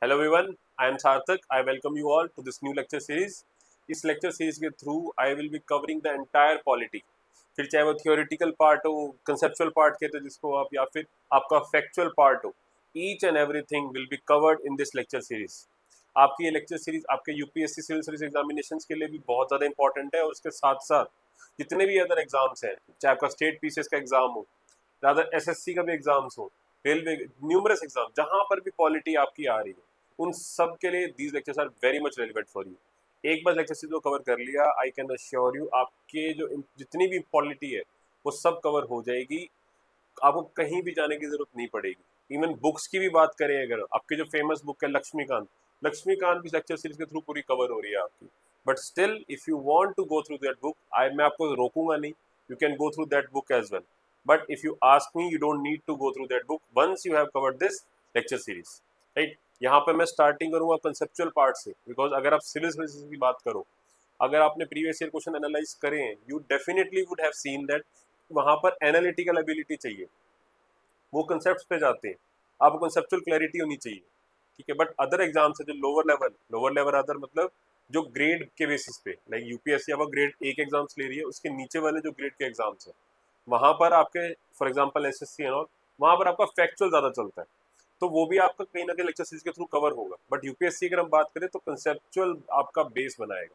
Hello everyone, I am Sarthak. I welcome you all to this new lecture series. इस lecture series के through I will be covering the entire polity. फिर चाहे वो theoretical part हो, conceptual part कहते हैं जिसको आप, या फिर आपका factual part हो, each and everything will be covered in this lecture series. आपकी ये lecture series आपके UPSC Civil Service examinations के लिए भी बहुत ज़्यादा important है और उसके साथ साथ जितने भी अदर एग्जाम्स हैं, चाहे आपका स्टेट पीसीएस का एग्जाम हो, रादर एसएससी का भी एग्जाम्स हो, रेलवे न्यूमरस एग्जाम, जहां पर भी पॉलिटी आपकी आ रही है, उन सब के लिए these lectures are very much relevant for you. एक बार लेक्चर सीरीज को कवर कर लिया, आई कैन अश्योर यू आपके जो जितनी भी पॉलिटी है वो सब कवर हो जाएगी. आपको कहीं भी जाने की जरूरत नहीं पड़ेगी. इवन बुक्स की भी बात करें, अगर आपके जो फेमस बुक है लक्ष्मीकांत, लक्ष्मीकांत भी लेक्चर सीरीज के थ्रू पूरी कवर हो रही है आपकी. But still if you want to go through that book, I मैं आपको रोकूंगा नहीं. You can go through that book as well. But if you ask me, you don't need to go through that book once you have covered this lecture series. Right, यहाँ पे मैं starting करूंगा conceptual part से, because अगर आप civil services की बात करो, अगर आपने प्रीवियस ईयर क्वेश्चन एनालाइज करें, you definitely would have seen that वहां पर एनालिटिकल एबिलिटी चाहिए. वो कंसेप्ट पे जाते हैं, आपको कंसेप्चुअल क्लैरिटी होनी चाहिए. ठीक है, बट अदर एग्जाम्स है जो लोअर लेवल अदर मतलब जो ग्रेड के बेसिस पे, लाइक यूपीएससी अब ग्रेड ए के एग्जाम्स ले रही है, उसके नीचे वाले जो ग्रेड के एग्जाम्स है, वहां पर आपके for example SSC and all, वहां पर आपका फैक्चुअल ज्यादा चलता है, तो वो भी आपका कहीं ना कहीं लेक्चर सीरीज के थ्रू कवर होगा. बट यूपीएससी अगर हम बात करें तो कंसेप्चुअल आपका बेस बनाएगा.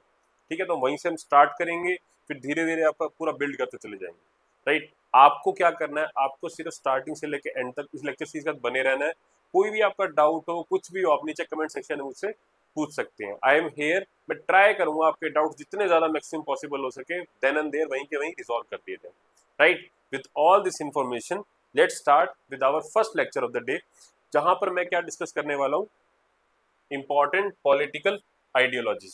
ठीक है, तो वहीं से हम स्टार्ट करेंगे, फिर धीरे धीरे आपका पूरा बिल्ड करते चले जाएंगे. राइट, आपको क्या करना है, आपको सिर्फ स्टार्टिंग से लेकर एंड तक इस लेक्चर सीरीज का बने रहना है. कोई भी आपका डाउट हो, कुछ भी हो, आप नीचे कमेंट सेक्शन में मुझसे पूछ सकते हैं. I am here. मैं ट्राई करूंगा आपके डाउट जितने ज्यादा मैक्सिमम पॉसिबल हो सके देन एंड देयर वहीं के वहीं रिजॉल्व कर दिए जाए. Right, with all this information let's start with our first lecture of the day, जहां पर मैं क्या डिस्कस करने वाला हूं, इंपॉर्टेंट पॉलिटिकल आइडियोलॉजीज.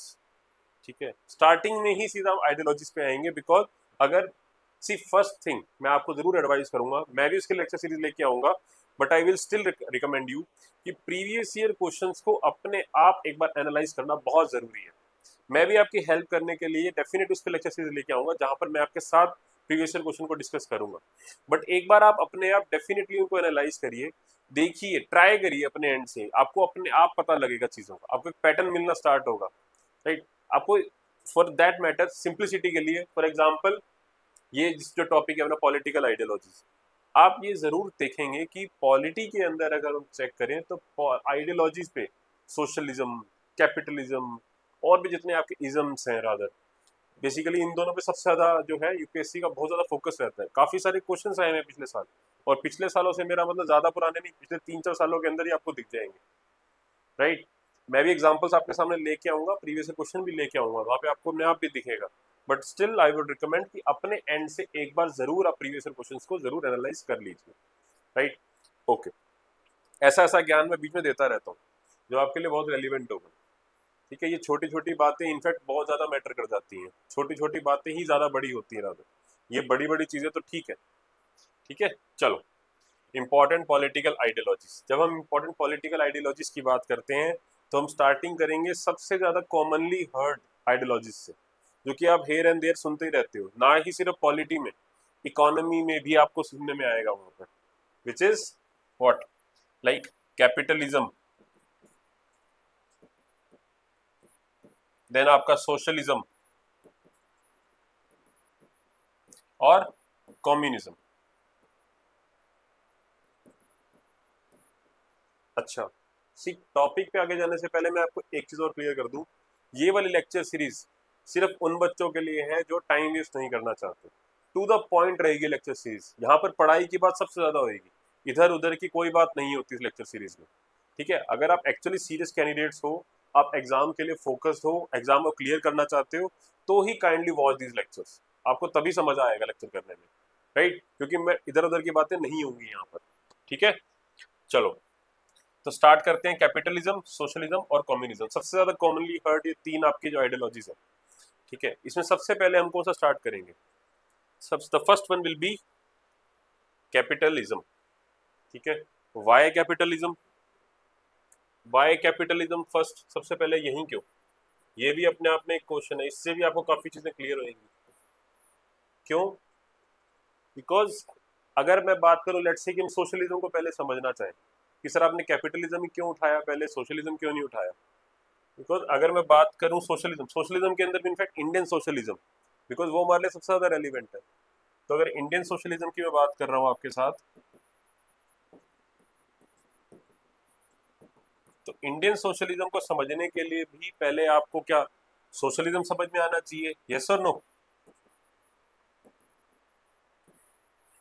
ठीक है, स्टार्टिंग में ही सीधा हम आइडियोलॉजीज पे आएंगे, बिकॉज अगर सी फर्स्ट थिंग मैं आपको जरूर एडवाइस करूंगा, मैं भी उसके लेक्चर सीरीज लेके आऊंगा, but I will still recommend you कि प्रीवियस ईयर क्वेश्चंस को अपने आप एक बार एनालाइज करना बहुत जरूरी है. मैं भी आपकी हेल्प करने के लिए डेफिनेट उस पर लेक्चर सीरीज लेके आऊंगा, जहां पर मैं आपके साथ प्रीवियस ईयर क्वेश्चन को डिस्कस करूंगा. बट एक बार आप अपने आप डेफिनेटली उनको एनालाइज करिए, देखिए, ट्राई करिए अपने एंड से, आपको अपने आप पता लगेगा चीजों का, आपको एक पैटर्न मिलना स्टार्ट होगा. राइट, आपको फॉर दैट मैटर सिंप्लिसिटी के लिए, फॉर एग्जाम्पल ये जो टॉपिक है अपना पॉलिटिकल आइडियोलॉजीज, आप ये जरूर देखेंगे कि पॉलिटी के अंदर अगर हम चेक करें तो आइडियोलॉजीज पे सोशलिज्म, कैपिटलिज्म और भी जितने आपके इजम्स हैं, रादर बेसिकली इन दोनों पे सबसे ज्यादा जो है यूपीएससी का बहुत ज्यादा फोकस रहता है. काफी सारे क्वेश्चंस आए हैं पिछले साल, और पिछले सालों से मेरा मतलब ज्यादा पुराने नहीं, पिछले 3-4 सालों के अंदर ही आपको दिख जाएंगे. राइट, मैं भी एग्जांपल्स आपके सामने लेके आऊंगा, प्रीवियस क्वेश्चन भी लेके आऊंगा, वहां पे आपको अपने आप भी दिखेगा. But still I would recommend कि अपने एंड से एक बार जरूर आप प्रीवियस क्वेश्चंस को जरूर एनालाइज कर लीजिए. राइट, ओके, ऐसा ऐसा ज्ञान मैं बीच में देता रहता हूँ जो आपके लिए बहुत रेलिवेंट होगा. ठीक है, ये छोटी छोटी बातें इनफैक्ट बहुत ज्यादा मैटर कर जाती हैं, छोटी छोटी बातें ही ज्यादा बड़ी होती हैं रादर. ये बड़ी बड़ी चीजें तो ठीक है. ठीक है, चलो, इंपॉर्टेंट पॉलिटिकल आइडियोलॉजीज. जब हम इंपॉर्टेंट पॉलिटिकल आइडियोलॉजीज की बात करते हैं, तो हम स्टार्टिंग करेंगे सबसे ज्यादा कॉमनली हर्ड आइडियोलॉजीज से, जो कि आप हेयर एंड देयर सुनते ही रहते हो, ना ही सिर्फ पॉलिटी में, इकोनॉमी में भी आपको सुनने में आएगा वहां पर, which is what, like capitalism, then आपका सोशलिज्म और कम्युनिज्म. अच्छा, सी टॉपिक पे आगे जाने से पहले मैं आपको एक चीज और क्लियर कर दूं, ये वाली लेक्चर सीरीज सिर्फ उन बच्चों के लिए है जो टाइम वेस्ट नहीं करना चाहते. टू द पॉइंट रहेगी लेक्चर सीरीज, यहाँ पर पढ़ाई की बात सबसे ज्यादा होगी, इधर उधर की कोई बात नहीं होती इस लेक्चर सीरीज में. ठीक है, अगर आप एक्चुअली सीरियस कैंडिडेट्स हो, आप एग्जाम के लिए फोकस्ड हो, एग्जाम को क्लियर करना चाहते हो, तो ही काइंडली वॉच दीज लेक्चर्स, आपको तभी समझ आएगा लेक्चर करने में. राइट, क्योंकि मैं इधर उधर की बातें नहीं होंगी यहाँ पर. ठीक है, चलो, तो स्टार्ट करते हैं. कैपिटलिज्म, सोशलिज्म और कम्युनिज्म, सबसे ज्यादा कॉमनली हर्ड ये तीन आपकी जो आइडियोलॉजीज है. ठीक है, इसमें सबसे पहले हम कौन सा स्टार्ट करेंगे, सब the first one will be capitalism. ठीक है, why capitalism, why capitalism first, सबसे पहले यही क्यों, ये भी अपने आप में एक क्वेश्चन है, इससे भी आपको काफी चीजें क्लियर होंगी. क्यों, बिकॉज अगर मैं बात करूं, लेट्स से कि हम सोशलिज्म को पहले समझना चाहें, कि सर आपने कैपिटलिज्म ही क्यों उठाया, पहले सोशलिज्म क्यों नहीं उठाया? बिकॉज अगर मैं बात करूं सोशलिज्म, सोशलिज्म के अंदर भी इनफैक्ट इंडियन सोशलिज्म, बिकॉज वो हमारे लिए सबसे ज्यादा रेलिवेंट है। तो अगर इंडियन सोशलिज्म की मैं बात कर रहा हूँ आपके साथ, तो इंडियन सोशलिज्म को समझने के लिए भी पहले आपको क्या सोशलिज्म समझ में आना चाहिए, यस और no?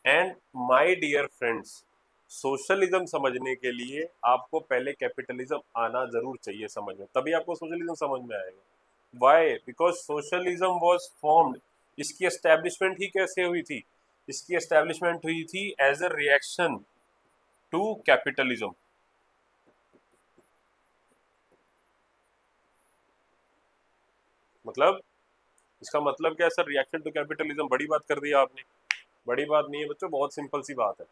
And my dear friends, socialism समझने के लिए आपको पहले कैपिटलिज्म आना जरूर चाहिए समझ में, तभी आपको सोशलिज्म समझ में आएगा। Why? Because socialism was formed, इसकी एस्टेब्लिशमेंट ही कैसे हुई थी? इसकी एस्टेब्लिशमेंट हुई थी as a reaction to capitalism. मतलब इसका मतलब क्या है सर, रिएक्शन टू कैपिटलिज्म? बड़ी बात कर दी आपने। बड़ी बात नहीं है बच्चों, बहुत सिंपल सी बात है।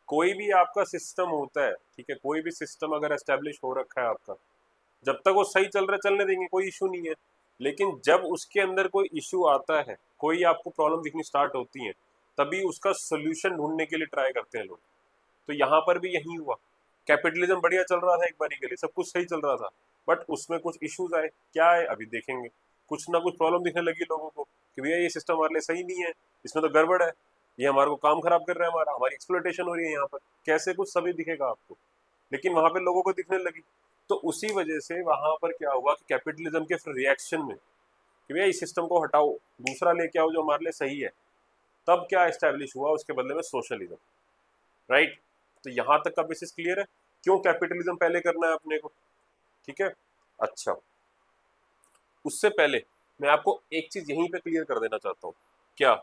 कोई भी आपका सिस्टम होता है, ठीक है, कोई भी सिस्टम अगर एस्टेब्लिश हो रखा है आपका, जब तक वो सही चल रहा है चलने देंगे, कोई इशू नहीं है। लेकिन जब उसके अंदर कोई इशू आता है, कोई आपको प्रॉब्लम दिखनी स्टार्ट होती है, तभी उसका सोल्यूशन ढूंढने के लिए ट्राई करते हैं लोग। तो यहाँ पर भी यही हुआ। कैपिटलिज्म बढ़िया चल रहा था एक बारी के लिए, सब कुछ सही चल रहा था, बट उसमें कुछ इश्यूज आए। क्या है अभी देखेंगे। कुछ ना कुछ प्रॉब्लम दिखने लगी लोगों को कि भैया ये सिस्टम हमारे लिए सही नहीं है, इसमें तो गड़बड़ है, ये हमारे को काम खराब कर रहा है, हमारी एक्सप्लॉयटेशन हो रही है यहाँ पर, कैसे कुछ सभी दिखेगा आपको। लेकिन वहां पे लोगों को दिखने लगी। तो उसी वजह से वहां पर क्या हुआ कि कैपिटलिज्म के फिर रिएक्शन में कि भैया इस सिस्टम को हटाओ, दूसरा लेके आओ जो हमारे लिए सही है, तब क्या एस्टेब्लिश हुआ उसके बदले में सोशलिज्म। राइट? तो यहां तक का बेसिस क्लियर है क्यों कैपिटलिज्म पहले करना है अपने को। ठीक है, अच्छा, उससे पहले मैं आपको एक चीज यहीं पे क्लियर कर देना चाहता हूँ। क्या?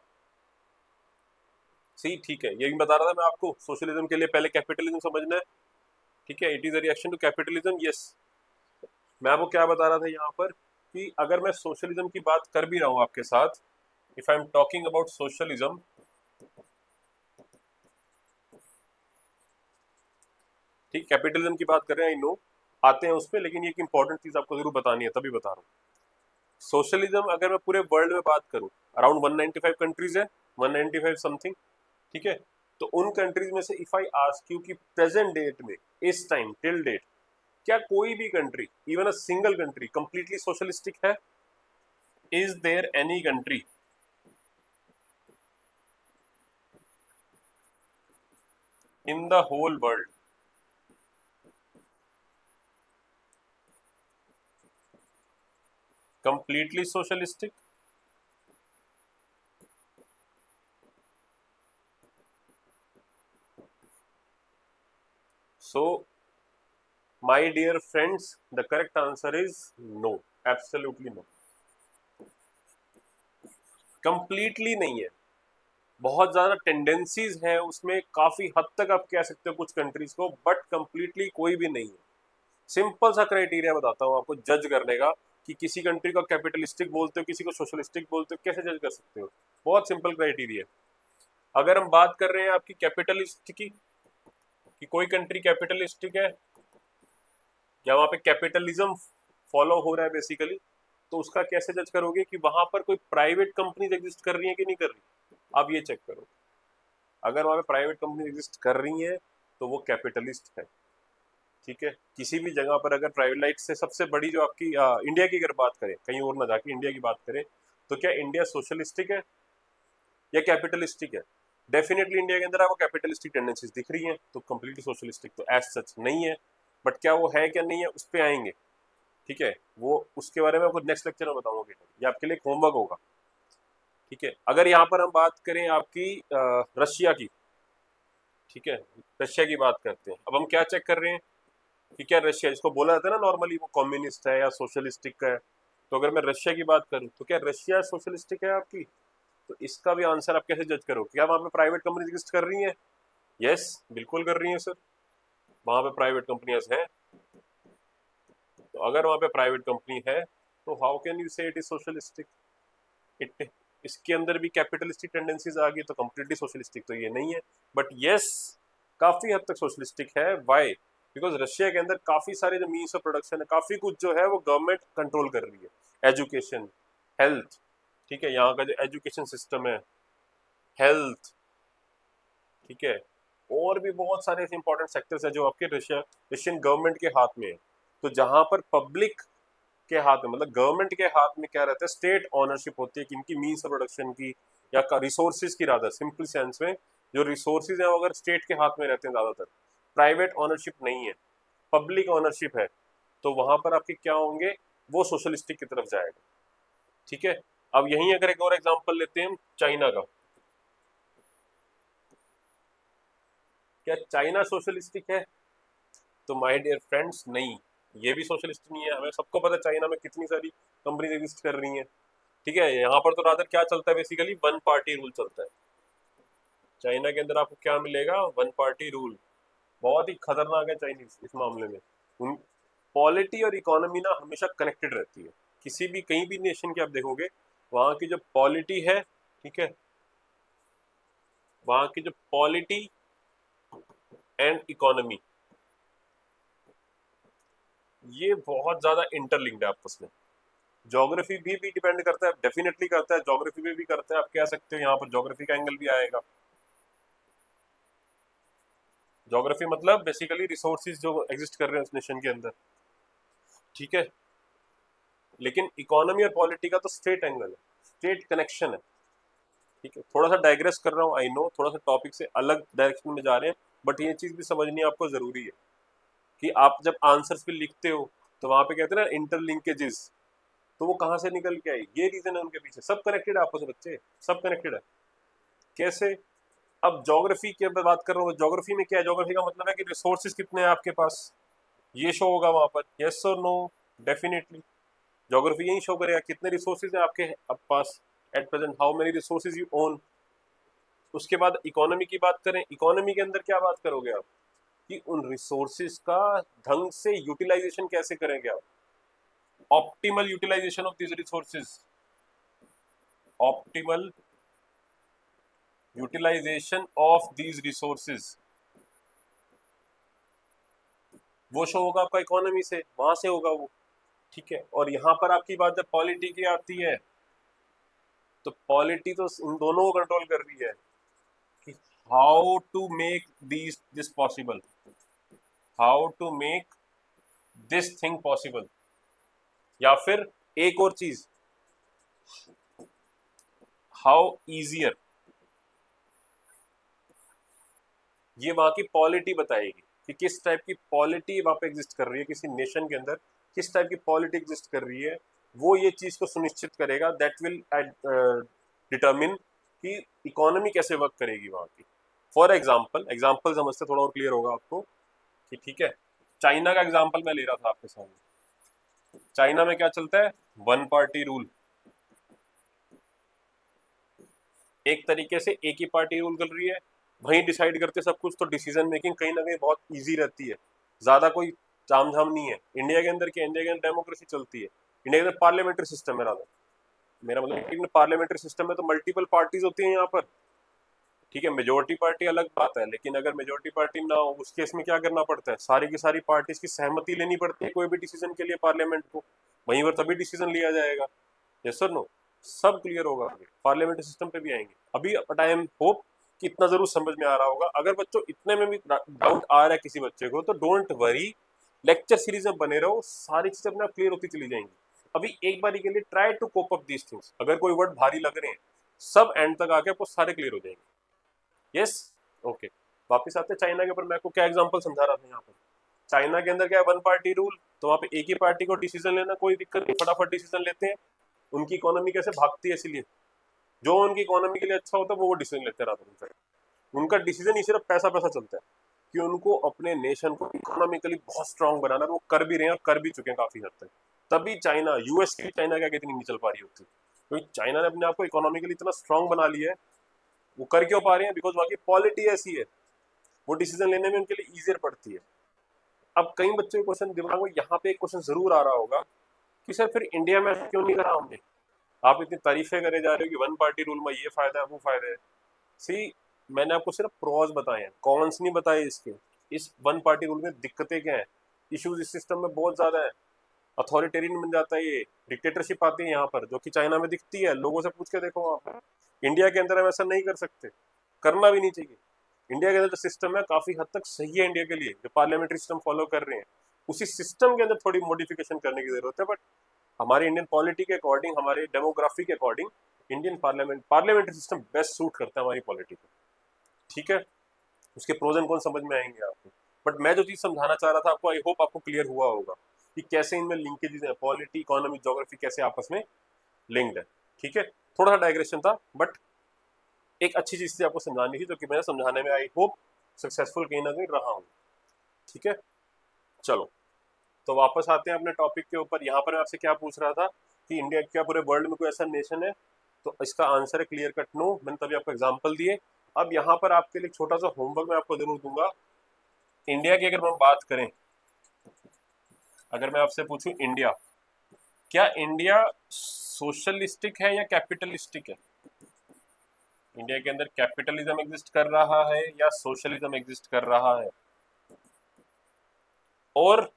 सही, ठीक है, यही बता रहा था मैं आपको, सोशलिज्म के लिए पहले कैपिटलिज्म समझना है। ठीक है, it is a reaction to capitalism, yes. मैं आपको क्या बता रहा था यहाँ पर कि अगर मैं सोशलिज्म की बात कर भी रहा हूँ आपके साथ, if I am talking about socialism, ठीक, कैपिटलिज्म की बात कर रहे हैं, आई नो, आते हैं उस पर, लेकिन ये एक इंपॉर्टेंट चीज आपको जरूर बतानी है, तभी बता रहा हूँ। सोशलिज्म अगर मैं पूरे वर्ल्ड में बात करूं, अराउंड 195 कंट्रीज है, 195 समथिंग। ठीक है, तो उन कंट्रीज में से इफ आई आस्क यू कि प्रेजेंट डेट में, इस टाइम टिल डेट, क्या कोई भी country, even a single country, completely socialistic है? Is there any country in the whole world completely socialistic? So, my dear friends, the correct answer is no, absolutely no. Completely नहीं है, बहुत ज्यादा tendencies हैं उसमें, काफी हद तक आप कह सकते हो कुछ कंट्रीज को, बट कंप्लीटली कोई भी नहीं है। सिंपल सा क्राइटेरिया बताता हूँ आपको जज करने का कि किसी कंट्री को कैपिटलिस्टिक बोलते हो, किसी को सोशलिस्टिक बोलते हो, कैसे जज कर सकते हो? बहुत सिंपल क्राइटेरिया। अगर हम बात कर रहे हैं आपकी कैपिटलिस्ट की, कि कोई कंट्री कैपिटलिस्टिक है या वहां पे कैपिटलिज्म फॉलो हो रहा है बेसिकली, तो उसका कैसे जज करोगे कि वहां पर कोई प्राइवेट कंपनीज एग्जिस्ट कर रही है कि नहीं कर रही? आप ये चेक करो। अगर वहां पे प्राइवेट कंपनी एग्जिस्ट कर रही है तो वो कैपिटलिस्ट है। ठीक है, किसी भी जगह पर अगर प्राइवेट लाइट से सबसे बड़ी जो आपकी इंडिया की अगर बात करें, कहीं और ना जाके इंडिया की बात करें, तो क्या इंडिया सोशलिस्टिक है या कैपिटलिस्टिक है? डेफिनेटली इंडिया के अंदर आपको कैपिटलिस्टिक टेंडेंसीज दिख रही हैं, तो कंप्लीटली सोशलिस्टिक तो एज सच नहीं है। बट क्या वो है क्या नहीं है, उस पर आएंगे। ठीक है, वो उसके बारे में आपको नेक्स्ट लेक्चर में बताऊंगा, ये आपके लिए होमवर्क होगा। ठीक है, अगर यहाँ पर हम बात करें आपकी रशिया की, ठीक है, रशिया की बात करते हैं। अब हम क्या चेक कर रहे हैं कि क्या रशिया, जिसको बोला जाता है ना नॉर्मली वो कम्युनिस्ट है या सोशलिस्टिक है, तो अगर मैं रशिया की बात करूं तो क्या रशिया सोशलिस्टिक है आपकी? तो इसका भी आंसर आप कैसे जज करोगे? क्या वहां पे प्राइवेट कंपनी एग्जिस्ट कर रही हैं? यस, बिल्कुल कर रही हैं सर, वहां पे प्राइवेट कंपनियां हैं। तो अगर वहां पे प्राइवेट कंपनी है तो हाउ कैन यू से इट इज सोशलिस्टिक? इट, इसके अंदर भी कैपिटलिस्टिक टेंडेंसीज आ गई, तो कंप्लीटली सोशलिस्टिक तो ये नहीं है। बट यस, काफी हद तक सोशलिस्टिक है। व्हाई? बिकॉज रशिया के अंदर काफी सारे जो मीन्स ऑफ प्रोडक्शन है, काफी कुछ जो है वो गवर्नमेंट कंट्रोल कर रही है। एजुकेशन, हेल्थ, ठीक है, यहाँ का जो एजुकेशन सिस्टम है, हेल्थ, ठीक है, और भी बहुत सारे ऐसे इंपॉर्टेंट सेक्टर्स है जो आपके रशियन गवर्नमेंट के हाथ में है। तो जहां पर पब्लिक के हाथ में, मतलब गवर्नमेंट के हाथ में क्या रहता है, स्टेट ऑनरशिप होती है कि इनकी मीन्स ऑफ प्रोडक्शन की या रिसोर्सेज की, रादर सिंपल सेंस में जो रिसोर्सेज है वो अगर स्टेट के हाथ में रहते हैं ज्यादातर, प्राइवेट ऑनरशिप नहीं है, पब्लिक ऑनरशिप है, तो वहां पर आपके क्या होंगे, वो सोशलिस्टिक की तरफ जाएगा। ठीक है, अब यहीं अगर एक और एग्जांपल लेते हैं हम चाइना का, क्या चाइना सोशलिस्टिक है? तो माय डियर फ्रेंड्स नहीं, ये भी सोशलिस्ट नहीं है। हमें सबको पता है चाइना में कितनी सारी कंपनी एग्जिस्ट कर रही हैं। ठीक है, यहाँ पर तो रादर क्या चलता है, बेसिकली वन पार्टी रूल चलता है। चाइना के अंदर आपको क्या मिलेगा, वन पार्टी रूल। बहुत ही खतरनाक है चाइनीज इस मामले में। उन पॉलिटी और इकोनॉमी ना हमेशा कनेक्टेड रहती है। किसी भी कहीं भी नेशन के आप देखोगे, वहाँ की जो पॉलिटी है, ठीक है, वहाँ की जो पॉलिटी एंड इकोनॉमी, ये बहुत ज्यादा इंटरलिंक्ड है आपस में। ज्योग्राफी भी डिपेंड करता है, डेफिनेटली करता है, ज्योग्राफी में भी करता है। आप कह सकते हो यहाँ पर ज्योग्राफी का एंगल भी आएगा। ज्योग्राफी मतलब बेसिकली रिसोर्सेज जो एग्जिस्ट कर रहे हैं उस नेशन के अंदर। ठीक है, लेकिन इकोनॉमी और पॉलिटी का तो स्टेट एंगल है, स्टेट कनेक्शन है। ठीक है, थोड़ा सा डाइग्रेस कर रहा हूँ, आई नो, थोड़ा सा टॉपिक से अलग डायरेक्शन में जा रहे हैं, बट ये चीज भी समझनी आपको जरूरी है कि आप जब आंसर्स भी लिखते हो तो वहां पे कहते हैं ना इंटरलिंकेजेस, तो वो कहाँ से निकल के आई, ये रीजन है उनके पीछे। सब कनेक्टेड है आपस में बच्चे, सब कनेक्टेड है। कैसे? अब ज्योग्राफी की मैं बात कर रहा हूँ, ज्योग्राफी में क्या है, ज्योग्राफी का मतलब है कि रिसोर्सेज कितने हैं आपके पास, ये शो होगा वहां पर, यस और नो, डेफिनेटली ज्योग्राफी यही शो करेगा कितने रिसोर्सेज है आपके पास at present, how many resources you own. उसके बाद इकोनॉमी की बात करें, इकोनॉमी के अंदर क्या बात करोगे आप, कि उन रिसोर्सेज का ढंग से यूटिलाइजेशन कैसे करेंगे आप, optimal utilisation of these resources, optimal utilisation of these resources, वो शो होगा आपका इकोनॉमी से, वहां से होगा वो। ठीक है, और यहाँ पर आपकी बात जब पॉलिटी की आती है, तो पॉलिटी तो इन दोनों को कंट्रोल कर रही है कि how to make this possible, how to make this thing possible, या फिर एक और चीज, हाउ इजियर, ये वहां की पॉलिटी बताएगी कि किस टाइप की पॉलिटी वहां पे एग्जिस्ट कर रही है, किसी नेशन के अंदर किस टाइप की पॉलिटी एग्जिस्ट कर रही है। वो ये चीज को सुनिश्चित करेगा, दैट विल डिटरमिन कि इकोनॉमी कैसे वर्क करेगी वहां की। फॉर एग्जाम्पल, एग्जाम्पल समझते थोड़ा और क्लियर होगा आपको कि ठीक है, चाइना का एग्जाम्पल मैं ले रहा था आपके सामने। चाइना में क्या चलता है, वन पार्टी रूल। एक तरीके से एक ही पार्टी रूल कर रही है, वही डिसाइड करते सब कुछ, तो डिसीजन मेकिंग कहीं ना कहीं बहुत इजी रहती है, ज्यादा कोई ताम झाम नहीं है। इंडिया के अंदर क्या, इंडिया के अंदर डेमोक्रेसी चलती है, इंडिया के अंदर पार्लियामेंट्री सिस्टम है राधा, मेरा मतलब पार्लियामेंट्री सिस्टम में तो मल्टीपल पार्टीज होती है यहाँ पर। ठीक है, मेजोरिटी पार्टी अलग बात है, लेकिन अगर मेजोरिटी पार्टी ना हो उस केस में क्या करना पड़ता है, सारी की सारी पार्टीज की सहमति लेनी पड़ती है कोई भी डिसीजन के लिए पार्लियामेंट को, वहीं पर तभी डिसीजन लिया जाएगा। यस सर, नो, सब क्लियर होगा, आगे पार्लियामेंट्री सिस्टम पे भी आएंगे। अभी बट आई एम होप कि इतना जरूर समझ में आ रहा होगा। अगर बच्चों इतने में भी डाउट आ रहा है किसी बच्चे को, तो डोंट वरी, लेक्चर सीरीज में बने रहो, सारी चीजें अपने आप क्लियर होती चली जाएंगी। अभी एक बारी के लिए try to cope up these things, अगर कोई वर्ड भारी लग रहे हैं, सब एंड तक आके आपको सारे क्लियर हो जाएंगे। यस, ओके, वापिस आते हैं चाइना के ऊपर। मैं आपको क्या एग्जांपल समझा रहा था यहाँ पर, चाइना के अंदर क्या है, वन पार्टी रूल, तो वहाँ पे एक ही पार्टी को डिसीजन लेना कोई दिक्कत नहीं, फटाफट डिसीजन लेते हैं। उनकी इकोनॉमी कैसे भागती है, इसीलिए जो उनकी इकोनॉमी के लिए अच्छा होता है वो डिसीजन लेते रहते हैं। उनका डिसीजन ही सिर्फ पैसा पैसा चलता है कि उनको अपने नेशन को इकोनॉमिकली बहुत स्ट्रांग बनाना है, वो कर भी रहे हैं और कर भी चुके हैं काफी हद तक। तभी चाइना, यूएस की चाइना क्या इतनी नहीं चल पा रही होती, क्योंकि चाइना ने अपने आप को इकोनॉमिकली इतना स्ट्रांग बना लिया है। वो कर क्यों पा रहे हैं, बिकॉज वहाँ की पॉलिटी ऐसी है, वो डिसीजन लेने में उनके लिए ईजियर पड़ती है। अब कई बच्चों के क्वेश्चन दिमाग में यहाँ पे एक क्वेश्चन जरूर आ रहा होगा कि सर फिर इंडिया में क्यों नहीं करा हमने, आप इतनी तारीफें करे जा रहे हो कि वन पार्टी रूल में ये फायदा है वो फायदा है। सी, मैंने आपको सिर्फ प्रोज बताए हैं, कॉन्स नहीं बताए इसके। इस वन पार्टी रूल में दिक्कतें क्या है, इश्यूज इस सिस्टम में बहुत ज्यादा है, अथॉरिटेरियन बन जाता है ये, डिक्टेटरशिप आती है यहाँ पर, जो कि चाइना में दिखती है, लोगों से पूछ के देखो वहाँ पर। इंडिया के अंदर हम ऐसा नहीं कर सकते, करना भी नहीं चाहिए। इंडिया के अंदर जो सिस्टम है काफी हद तक सही है इंडिया के लिए, जो पार्लियामेंट्री सिस्टम फॉलो कर रहे हैं उसी सिस्टम के अंदर थोड़ी मॉडिफिकेशन करने की जरूरत है, बट हमारे इंडियन पॉलिटी के अकॉर्डिंग, हमारे डेमोग्राफी के according Indian parliamentary system best suit करता है हमारी पॉलिटी को। ठीक है, उसके प्रोज एंड कॉन समझ में आएंगे आपको, बट मैं जो चीज समझाना चाह रहा था आपको, आई होप आपको क्लियर हुआ होगा कि कैसे इनमें लिंकेजेस हैं, पॉलिटी, इकोनॉमी, ज्योग्राफी कैसे आपस में लिंक्ड है। ठीक है, थोड़ा सा डाइग्रेशन था, बट एक अच्छी चीज थी आपको समझानी थी, जो कि मैंने समझाने में आई होप सक्सेसफुल कहीं ना कहीं रहा हूँ। ठीक है, चलो तो वापस आते हैं अपने टॉपिक के ऊपर। यहाँ पर मैं आपसे क्या पूछ रहा था कि इंडिया क्या पूरे वर्ल्ड में कोई ऐसा नेशन है, तो इसका आंसर है क्लियर कट नो। मैंने तभी आपको एग्जांपल दिए। अब यहाँ पर आपके लिए छोटा सा होमवर्क मैं आपको जरूर दूंगा। इंडिया की अगर हम बात करें, अगर मैं आपसे पूछूं इंडिया, क्या इंडिया सोशलिस्टिक है या कैपिटलिस्टिक है? इंडिया के अंदर कैपिटलिज्म एग्जिस्ट कर रहा है या सोशलिज्म एग्जिस्ट कर रहा है? और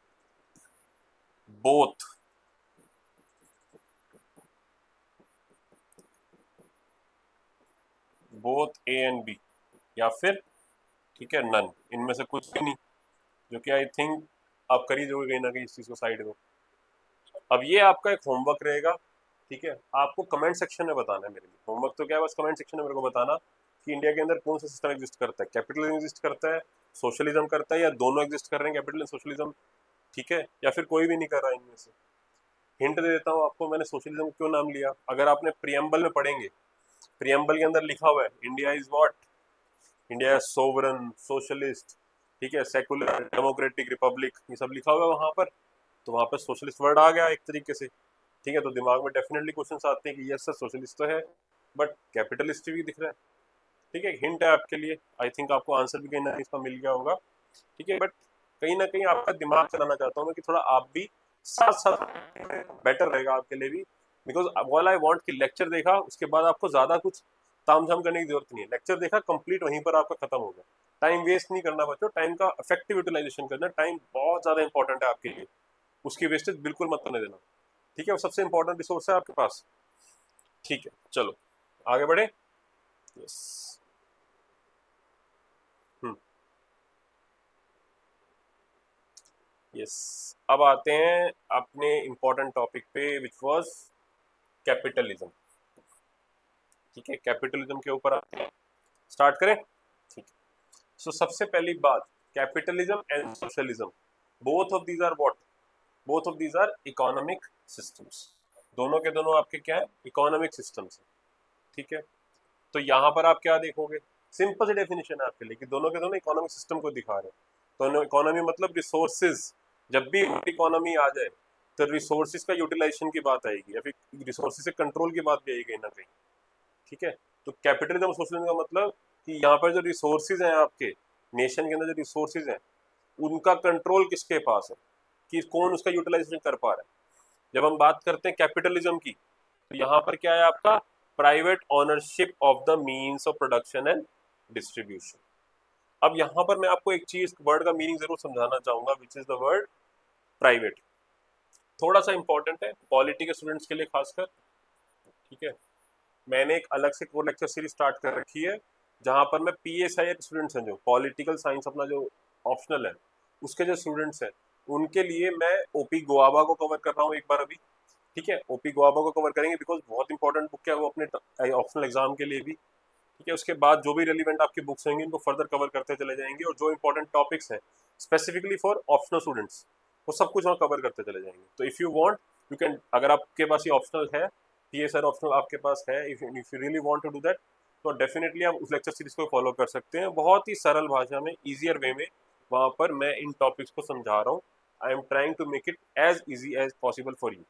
both, both A and B, या फिर ठीक है नन, इनमें से कुछ भी नहीं, जो कि आई थिंक आप कर ही दोगे कहीं ना कहीं इस चीज को साइड में। अब ये आपका एक होमवर्क रहेगा। ठीक है, आपको कमेंट सेक्शन में बताना है। मेरे लिए होमवर्क तो क्या है, बस कमेंट सेक्शन में मेरे को बताना कि इंडिया के अंदर कौन सा सिस्टम एग्जिस्ट करता है, कैपिटलिज्म एग्जिस्ट करता है, सोशलिज्म करता है, या दोनों एग्जिस्ट कर रहे हैं, कैपिटल एंड सोशलिज्म। ठीक है, या फिर कोई भी नहीं कर रहा है इनमें से। हिंट दे देता हूँ आपको, मैंने सोशलिज्म क्यों नाम लिया। अगर आपने प्रियम्बल में पढ़ेंगे, प्रियम्बल के अंदर लिखा हुआ है India is what, India sovereign, socialist, ठीक है, सेकुलर, डेमोक्रेटिक, रिपब्लिक, ये सब लिखा हुआ है वहां पर। तो वहां पर सोशलिस्ट वर्ड आ गया एक तरीके से। ठीक है, तो दिमाग में डेफिनेटली क्वेश्चन आते हैं कि यस सर सोशलिस्ट तो है, बट कैपिटलिस्ट भी दिख रहा है। ठीक है, हिंट है आपके लिए, आई थिंक आपको आंसर भी कहीं ना कहीं इसका मिल गया होगा। ठीक है, बट कहीं ना कहीं आपका दिमाग चलाना चाहता हूँ मैं कि थोड़ा आप भी साथ साथ, बेटर रहेगा आपके लिए भी। बिकॉज ऑल आई वांट कि लेक्चर देखा उसके बाद आपको ज्यादा कुछ ताम झाम करने की जरूरत नहीं है। लेक्चर देखा कंप्लीट, वहीं पर आपका खत्म हो गया। टाइम वेस्ट नहीं करना बच्चों, टाइम का इफेक्टिव यूटिलाइजेशन करना। टाइम बहुत ज्यादा इंपॉर्टेंट है आपके लिए, उसकी वेस्टेज बिल्कुल मत करने देना। ठीक है, वो सबसे इंपॉर्टेंट रिसोर्स है आपके पास। ठीक है, चलो आगे बढ़े। यस, हम्म, यस, अब आते हैं अपने इंपॉर्टेंट टॉपिक पे, विच वाज कैपिटलिज्म। ठीक है, कैपिटलिज्म के ऊपर आते हैं, स्टार्ट करें। ठीक है, सो सबसे पहली बात, capitalism and socialism, both of these are what, both of these are economic systems. दोनों के दोनों आपके क्या है, इकोनॉमिक सिस्टम्स है। ठीक है, तो यहाँ पर आप क्या देखोगे, सिंपल सी डेफिनेशन है आपके लिए कि दोनों के दोनों इकोनॉमिक सिस्टम को दिखा रहे हैं। दोनों इकोनॉमी मतलब रिसोर्सेज, जब भी इकोनॉमी आ जाए तो रिसोर्सेज का यूटिलाइजेशन की बात आएगी, या फिर रिसोर्सेज से कंट्रोल की बात भी आएगी कहीं ना कहीं। ठीक है, तो कैपिटलिज्म और सोशलिज्म का मतलब कि यहाँ पर जो रिसोर्सेज हैं आपके नेशन के अंदर, जो रिसोर्सेज हैं उनका कंट्रोल किसके पास है, कि कौन उसका यूटिलाइजेशन कर पा रहा है। जब हम बात करते हैं कैपिटलिज्म की, तो यहाँ पर क्या है आपका, private ownership of the means of production and distribution. अब यहाँ पर मैं आपको एक चीज, वर्ड का मीनिंग जरूर समझाना चाहूंगा, which is the word private. थोड़ा सा इंपॉर्टेंट है पॉलिटी के स्टूडेंट्स के लिए खासकर। ठीक है, मैंने एक अलग से कोर लेक्चर सीरीज स्टार्ट कर रखी है, जहां पर मैं पीएसआई के स्टूडेंट्स हैं, जो पॉलिटिकल साइंस अपना जो ऑप्शनल है उसके जो स्टूडेंट्स हैं, उनके लिए मैं ओपी गोआबा को कवर कर रहा हूँ एक बार अभी। ठीक है, ओपी गोआबा को कवर करेंगे बिकॉज बहुत इंपॉर्टेंट बुक है वो अपने ऑप्शनल एग्जाम के लिए भी। ठीक है, उसके बाद जो भी रेलिवेंट आपकी बुक्स होंगी उनको फर्दर कवर करते चले जाएंगे, और जो इंपॉर्टेंट टॉपिक्स हैं स्पेसिफिकली फॉर ऑप्शनल स्टूडेंट्स, वो सब कुछ वहाँ कवर करते चले जाएंगे। तो if you want you can, अगर आपके पास ये ऑप्शनल है, ये सर ऑप्शनल आपके पास है, if you really want to do that, तो डेफिनेटली आप उस लेक्चर सीरीज को फॉलो कर सकते हैं। बहुत ही सरल भाषा में, ईजियर वे में वहाँ पर मैं इन टॉपिक्स को समझा रहा हूँ। I am trying to make it as easy as possible for you.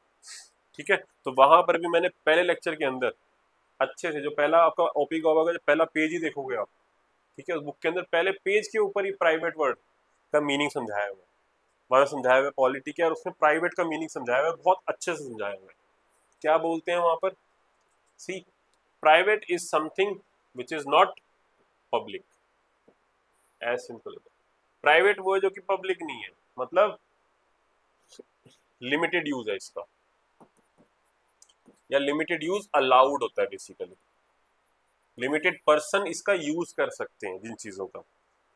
ठीक है, तो वहाँ पर भी मैंने पहले लेक्चर के अंदर अच्छे से, जो पहला आपका ओपी गॉबा का जो पहला पेज ही देखोगे आप, ठीक है, उस बुक के अंदर पहले पेज के ऊपर ही प्राइवेट वर्ड का मीनिंग समझाया हुआ है। वहां समझाया हुआ है पॉलिटी क्या, और उसमें प्राइवेट का मीनिंग समझाया हुआ है, बहुत अच्छे से समझाया हुआ है। क्या बोलते हैं वहां पर, see, private is something which is not public, as simple. Private वो है जो कि पब्लिक नहीं है, मतलब लिमिटेड यूज है इसका, या लिमिटेड यूज अलाउड होता है बेसिकली। लिमिटेड पर्सन इसका यूज कर सकते हैं जिन चीजों का।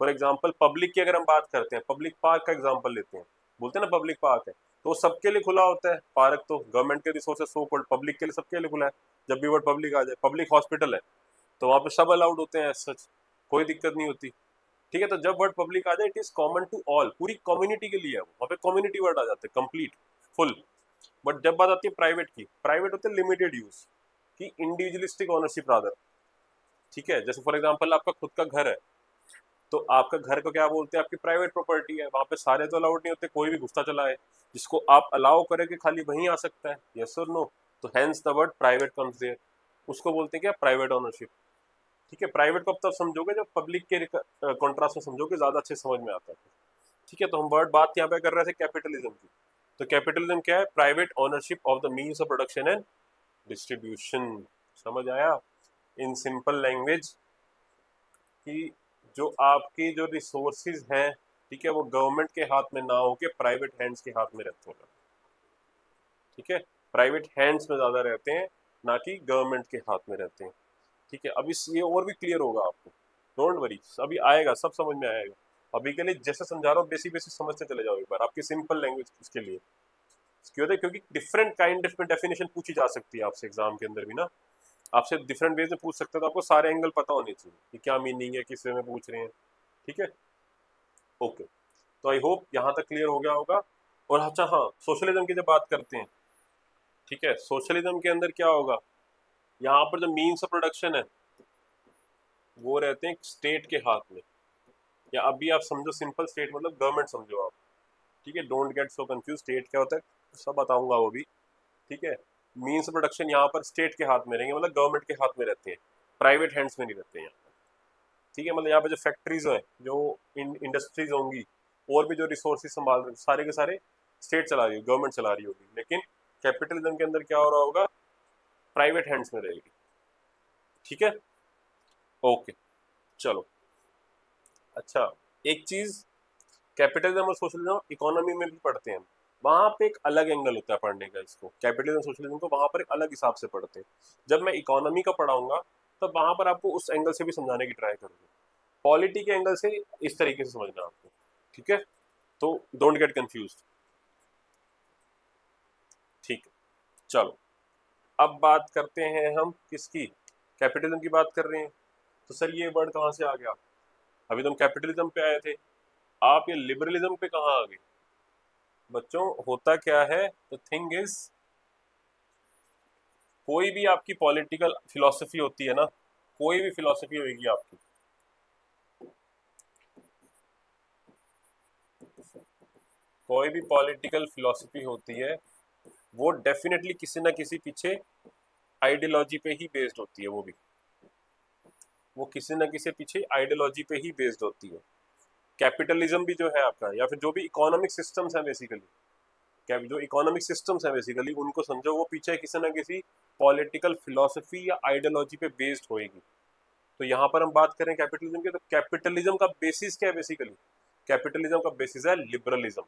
फॉर एग्जाम्पल पब्लिक की अगर हम बात करते हैं, पब्लिक पार्क का एग्जाम्पल लेते हैं, बोलते हैं ना पब्लिक पार्क है, तो वो सबके लिए खुला होता है पार्क, तो गवर्नमेंट के रिसोर्सेज सो कॉल्ड पब्लिक के लिए, सबके लिए खुला है। जब भी वर्ड पब्लिक आ जाए, पब्लिक हॉस्पिटल है तो वहाँ पे सब अलाउड होते हैं, सच कोई दिक्कत नहीं होती। ठीक है, तो जब वर्ड पब्लिक आ जाए it is common to all, पूरी कम्युनिटी के लिए है, वहाँ पे कम्युनिटी वर्ड आ जाते हैं, कंप्लीट फुल। बट जब बात आती है प्राइवेट की, प्राइवेट होते हैं लिमिटेड यूज की, इंडिविजुअलिस्टिक ओनरशिप रादर। ठीक है, जैसे फॉर एग्जाम्पल आपका खुद का घर है, तो आपका घर को क्या बोलते हैं, आपकी प्राइवेट प्रॉपर्टी है, वहाँ पे सारे तो अलाउड नहीं होते, कोई भी घुसता चला है, जिसको आप अलाउ करेंगे खाली वहीं आ सकता है, यस और नो, तो hence the word private comes there, उसको बोलते हैं क्या, प्राइवेट ओनरशिप। ठीक है, प्राइवेट को अब तब समझोगे जब पब्लिक के कॉन्ट्रास्ट में समझोगे, ज्यादा अच्छे समझ में आता है। ठीक है, तो हम वर्ड बात यहाँ पे कर रहे थे कैपिटलिज्म की, तो कैपिटलिज्म क्या है, private ownership of the means of production and distribution. समझ आया इन सिंपल लैंग्वेज कि जो आपकी जो रिसोर्सेज हैं, ठीक है, वो गवर्नमेंट के हाथ में ना होके प्राइवेट हैंड्स के हाथ में रहते हैं। ठीक है, प्राइवेट हैंड्स में ज्यादा रहते हैं, ना कि गवर्नमेंट के हाथ में रहते हैं। ठीक है, अब इस ये और भी क्लियर होगा आपको, डोंट वरी, अभी आएगा, सब समझ में आएगा। अभी के लिए जैसे समझा रहा हूँ बेसिक बेसिक समझते चले जाओ एक बार, आपकी सिंपल लैंग्वेज उसके लिए क्यों होता है, क्योंकि डिफरेंट काइंड ऑफ डेफिनेशन पूछी जा सकती है आपसे एग्जाम के अंदर भी ना, आपसे डिफरेंट वेज में पूछ सकते हैं, तो आपको सारे एंगल पता होने चाहिए कि क्या मीनिंग है, किस वे में पूछ रहे हैं। ठीक है, ओके, तो आई होप यहाँ तक क्लियर हो गया होगा। और अच्छा हाँ, सोशलिज्म की जब बात करते हैं, ठीक है, सोशलिज्म के अंदर क्या होगा, यहाँ पर जो मीन्स ऑफ प्रोडक्शन है वो रहते हैं स्टेट के हाथ में, या अभी आप समझो सिंपल, स्टेट मतलब गवर्नमेंट समझो आप। ठीक है, don't get so confuse, state क्या होता है सब बताऊंगा वो भी। ठीक है, मीन्स ऑफ प्रोडक्शन यहाँ पर स्टेट के हाथ में रहेंगे, मतलब गवर्नमेंट के हाथ में रहते हैं, प्राइवेट हैंड्स में नहीं रहते हैं यहाँ पर। ठीक है, मतलब यहाँ पे जो फैक्ट्रीज हैं, जो इंडस्ट्रीज होंगी, और भी जो रिसोर्सेज संभाल रहे, सारे के सारे स्टेट चला रही होगी, गवर्नमेंट चला रही होगी, लेकिन कैपिटलिज्म के अंदर क्या हो रहा होगा, प्राइवेट हैंड्स में रहेगी। ठीक है, ओके, चलो। अच्छा, एक चीज, कैपिटलिज्म और सोशलिज्म इकोनॉमी में भी पढ़ते हैं, वहां पे एक अलग एंगल होता है पढ़ने का, इसको कैपिटलिज्म सोशलिज्म को वहां पर एक अलग हिसाब से पढ़ते हैं। जब मैं इकोनॉमी का पढ़ाऊंगा तब वहां पर आपको उस एंगल से भी समझाने की ट्राई करूंगा, पॉलिटी के एंगल से इस तरीके से समझना आपको। ठीक है, तो डोंट गेट कंफ्यूज। ठीक है, चलो, अब बात करते हैं हम किसकी, कैपिटलिज्म की बात कर रहे हैं, तो सर ये वर्ड कहाँ से आ गया, अभी तो हम कैपिटलिज्म पे आए थे, आप ये लिबरलिज्म पे कहाँ आ गए। बच्चों होता क्या है, द थिंग इज, कोई भी आपकी पॉलिटिकल फिलॉसफी होती है ना, कोई भी फिलॉसफी होगी आपकी, कोई भी पॉलिटिकल फिलॉसफी होती है, वो डेफिनेटली किसी ना किसी पीछे आइडियोलॉजी पे ही बेस्ड होती है, वो किसी ना किसी पीछे आइडियोलॉजी पे ही बेस्ड होती है। कैपिटलिज्म भी जो है आपका, या फिर जो भी इकोनॉमिक सिस्टम्स है बेसिकली, क्या जो इकोनॉमिक सिस्टम्स है बेसिकली, उनको समझो वो पीछे किसी ना किसी पॉलिटिकल फिलॉसफी या आइडियोलॉजी पे बेस्ड होएगी। तो यहाँ पर हम बात करें कैपिटलिज्म की, तो कैपिटलिज्म का बेसिस क्या है बेसिकली, कैपिटलिज्म का बेसिस है लिबरलिज्म।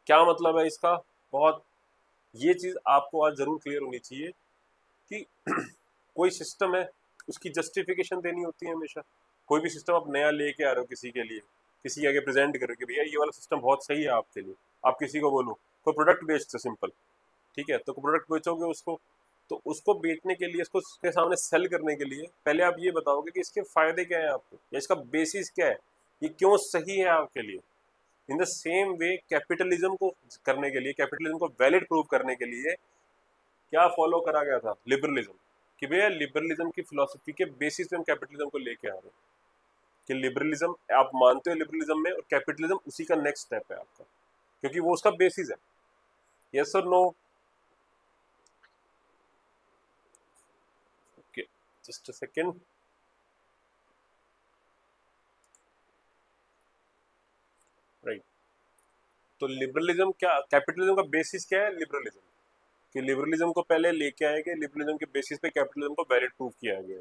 क्या मतलब है इसका, बहुत, ये चीज आपको आज जरूर क्लियर होनी चाहिए कि कोई सिस्टम है, उसकी जस्टिफिकेशन देनी होती है हमेशा। कोई भी सिस्टम आप नया लेके आ रहे हो किसी के लिए, किसी के आगे प्रेजेंट करो कि भैया ये वाला सिस्टम बहुत सही है आपके लिए, आप किसी को बोलो, कोई प्रोडक्ट बेचते सिंपल, ठीक है, तो प्रोडक्ट बेचोगे उसको, तो उसको बेचने के लिए, इसको उसके सामने सेल करने के लिए पहले आप ये बताओगे कि इसके फायदे क्या है आपको, या इसका बेसिस क्या है, ये क्यों सही है आपके लिए। In the same way capitalism को करने के लिए, कैपिटलिज्म को वैलिड प्रूव करने के लिए क्या फॉलो करा गया था, लिबरलिज्म, कि भैया लिबरलिज्म की फिलोसफी के बेसिस पे हम कैपिटलिज्म को लेके आ रहे हैं, कि लिबरलिज्म आप मानते हो लिबरलिज्म में, और कैपिटलिज्म उसी का नेक्स्ट स्टेप है आपका, क्योंकि वो उसका बेसिस है। यस और no, okay, just a second, right, तो लिबरलिज्म क्या, कैपिटलिज्म का बेसिस क्या है, लिबरलिज्म, कि लिबरलिज्म को पहले लेके आए गए, लिबरलिज्म के बेसिस पे कैपिटलिज्म को वैलिड प्रूव किया गया।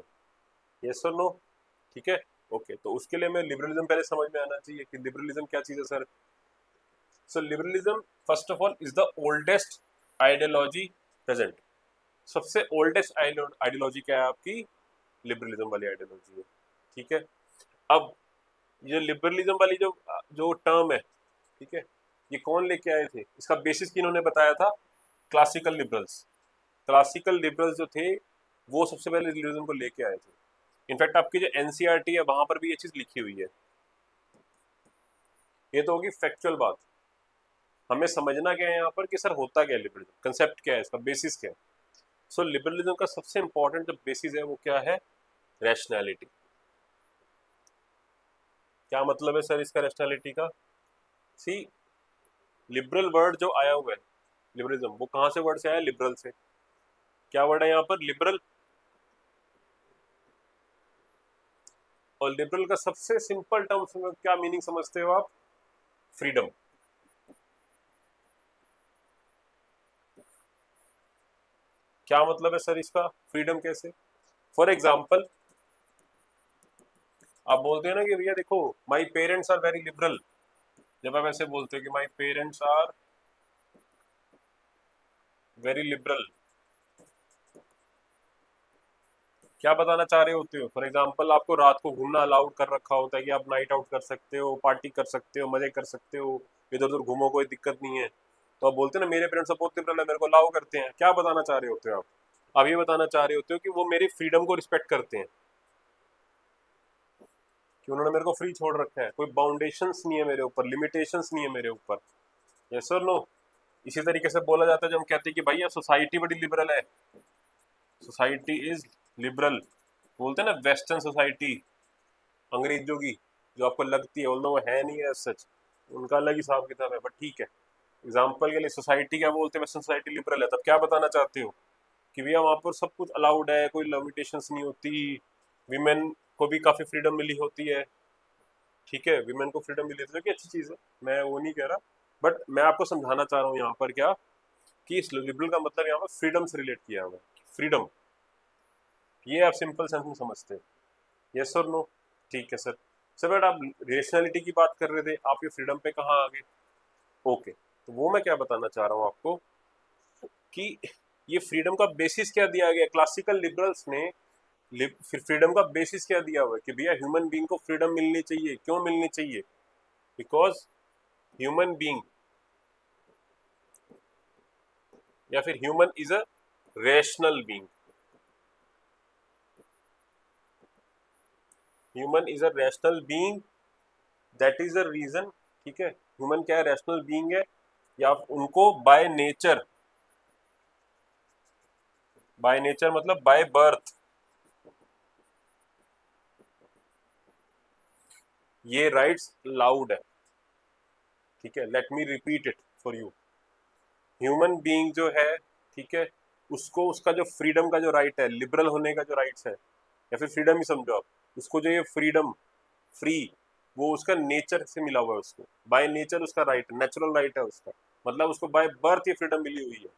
यस और नो, ठीक है, ओके, तो उसके लिए मैं लिबरलिज्म पहले समझ में आना चाहिए कि लिबरलिज्म क्या चीज है sir. So liberalism first of all is the oldest ideology present, सबसे ओल्डेस्ट आइडियोलॉजी क्या है आपकी, लिबरलिज्म वाली आइडियोलॉजी है। ठीक है, अब ये लिबरलिज्म वाली जो जो टर्म है, ठीक है, ये कौन लेके आए थे, इसका बेसिस किन्होंने बताया था? Classical liberals. क्लासिकल लिबरल्स जो थे वो सबसे पहले लिबरलिज्म को लेके आए थे। इनफैक्ट आपकी जो एनसीईआरटी है वहां पर भी ये चीज लिखी हुई है। ये तो होगी फैक्चुअल बात। हमें समझना क्या है यहाँ पर कि सर होता क्या है लिबरलिज्म, कंसेप्ट क्या है, इसका बेसिस क्या है। सो लिबरलिज्म का सबसे इंपॉर्टेंट जो बेसिस है वो क्या है? रैशनैलिटी। क्या मतलब है सर इसका रैशनैलिटी का? सी, लिबरल वर्ड जो आया हुआ है लिबरलिज्म, वो कहाँ से वर्ड से आया? लिबरल से। क्या वर्ड है यहाँ पर? लिबरल। और लिबरल का सबसे सिंपल टर्म्स में क्या मीनिंग समझते हो आप? फ्रीडम। क्या मतलब है सर इसका? फ्रीडम कैसे? फॉर एग्जाम्पल आप बोलते हैं ना कि भैया देखो my parents are very liberal. जब आप ऐसे बोलते हो कि my parents are very liberal, क्या बताना चाह रहे होते हो? फॉर एग्जाम्पल आपको रात को घूमना अलाउड कर रखा होता है कि आप नाइट आउट कर सकते हो, पार्टी कर सकते हो, मजे कर सकते हो, इधर उधर घूमो, कोई दिक्कत नहीं है। तो आप बोलते हैं ना मेरे पेरेंट्स बहुत लिबरल है, मेरे को अलाउ करते हैं। क्या बताना चाह रहे होते हो आप? आप ये बताना चाह रहे होते हो कि वो मेरी फ्रीडम को रिस्पेक्ट करते हैं, कि उन्होंने मेरे को फ्री छोड़ रखा है, कोई बाउंडेशंस नहीं है मेरे ऊपर, लिमिटेशंस नहीं है मेरे ऊपर। यस और नो? इसी तरीके से बोला जाता है जब हम कहते हैं कि भाई सोसाइटी बड़ी लिबरल है, सोसाइटी इज लिबरल। बोलते हैं ना वेस्टर्न सोसाइटी अंग्रेजों की, जो आपको लगती है, वो है नहीं है सच, उनका अलग हिसाब किताब है, बट ठीक है। एग्जाम्पल के लिए सोसाइटी क्या बोलते हैं? वेस्टर्न सोसाइटी लिबरल है। तब क्या बताना चाहते हो कि भैया वहाँ पर सब कुछ अलाउड है, कोई लिमिटेशंस नहीं होती, विमेन को भी काफ़ी फ्रीडम मिली होती है। ठीक है, विमेन को फ्रीडम मिली होती है, कि अच्छी चीज़ है, मैं वो नहीं कह रहा, बट मैं आपको समझाना चाह रहा हूँ यहाँ पर क्या, कि इस लिबरल का मतलब यहाँ पर फ्रीडम से रिलेट किया हुआ है। फ्रीडम, ये आप सिंपल सेंस में समझते हैं। यस और नो? ठीक है सर। सर बट आप रेशनैलिटी की बात कर रहे थे, आप ये फ्रीडम पे कहाँ आ गए? ओके, तो वो मैं क्या बताना चाह रहा हूँ आपको कि ये फ्रीडम का बेसिस क्या दिया गया क्लासिकल लिबरल्स ने। फिर फ्रीडम का बेसिस क्या दिया हुआ है कि भैया ह्यूमन बीइंग को फ्रीडम मिलनी चाहिए। क्यों मिलनी चाहिए? बिकॉज ह्यूमन बीइंग या फिर human is a rational being. Human is a rational being, that is the reason. ठीक है, ह्यूमन क्या है? रैशनल बीइंग है, या उनको बाय नेचर मतलब बाय बर्थ ये राइट्स लाउड है। ठीक है, let me repeat it for you. Human being जो है, ठीक है, उसको उसका जो फ्रीडम का जो राइट है, लिबरल होने का जो राइट्स है, या फिर फ्रीडम ही समझो आप उसको, जो ये फ्रीडम, फ्री, वो उसका नेचर से मिला हुआ है, उसको बाय नेचर उसका राइट, नेचुरल राइट है उसका। मतलब उसको बाय बर्थ ये फ्रीडम मिली हुई है।